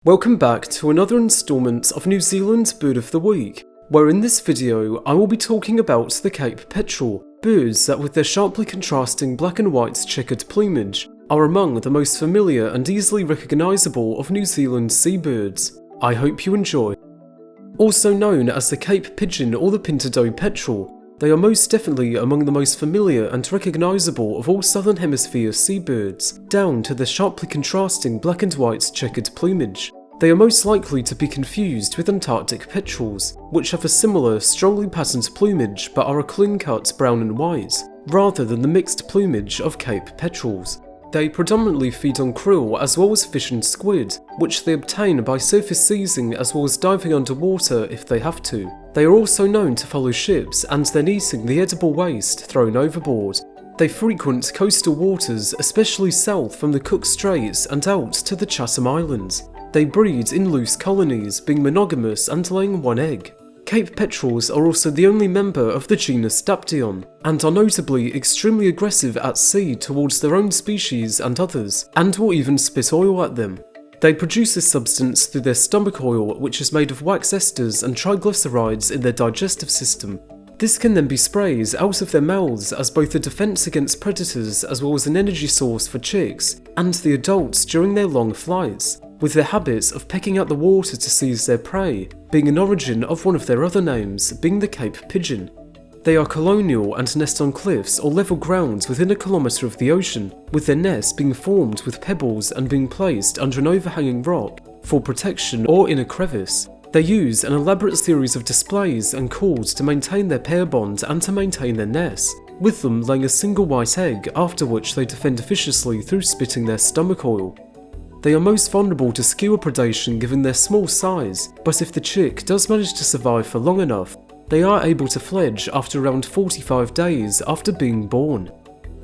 Welcome back to another instalment of New Zealand's Bird of the Week, where in this video I will be talking about the Cape Petrel, birds that with their sharply contrasting black and white checkered plumage are among the most familiar and easily recognisable of New Zealand's seabirds. I hope you enjoy. Also known as the Cape Pigeon or the Pinto Petrel, they are most definitely among the most familiar and recognisable of all Southern Hemisphere seabirds, down to their sharply contrasting black and white checkered plumage. They are most likely to be confused with Antarctic petrels, which have a similar, strongly patterned plumage but are a clean-cut brown and white, rather than the mixed plumage of Cape petrels. They predominantly feed on krill as well as fish and squid, which they obtain by surface seizing as well as diving underwater if they have to. They are also known to follow ships and then eating the edible waste thrown overboard. They frequent coastal waters, especially south from the Cook Straits and out to the Chatham Islands. They breed in loose colonies, being monogamous and laying one egg. Cape petrels are also the only member of the genus Dapdion, and are notably extremely aggressive at sea towards their own species and others, and will even spit oil at them. They produce this substance through their stomach oil, which is made of wax esters and triglycerides in their digestive system. This can then be sprayed out of their mouths as both a defense against predators as well as an energy source for chicks and the adults during their long flights, with their habits of pecking at the water to seize their prey, being an origin of one of their other names, being the Cape Pigeon. They are colonial and nest on cliffs or level grounds within a kilometre of the ocean, with their nests being formed with pebbles and being placed under an overhanging rock for protection or in a crevice. They use an elaborate series of displays and calls to maintain their pair bond and to maintain their nests, with them laying a single white egg, after which they defend viciously through spitting their stomach oil. They are most vulnerable to skewer predation given their small size, but if the chick does manage to survive for long enough, they are able to fledge after around 45 days after being born.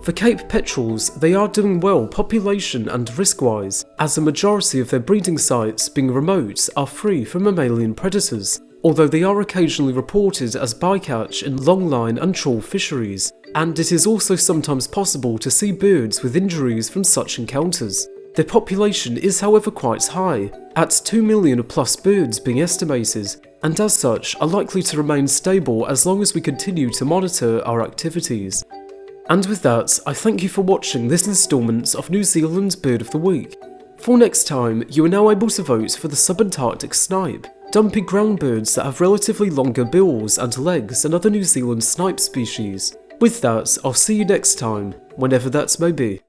For Cape petrels, they are doing well population and risk-wise, as the majority of their breeding sites, being remote, are free from mammalian predators, although they are occasionally reported as bycatch in longline and trawl fisheries, and it is also sometimes possible to see birds with injuries from such encounters. Their population is however quite high, at 2 million plus birds being estimated, and as such are likely to remain stable as long as we continue to monitor our activities. And with that, I thank you for watching this instalment of New Zealand's Bird of the Week. For next time, you are now able to vote for the subantarctic snipe, dumpy ground birds that have relatively longer bills and legs than other New Zealand snipe species. With that, I'll see you next time, whenever that may be.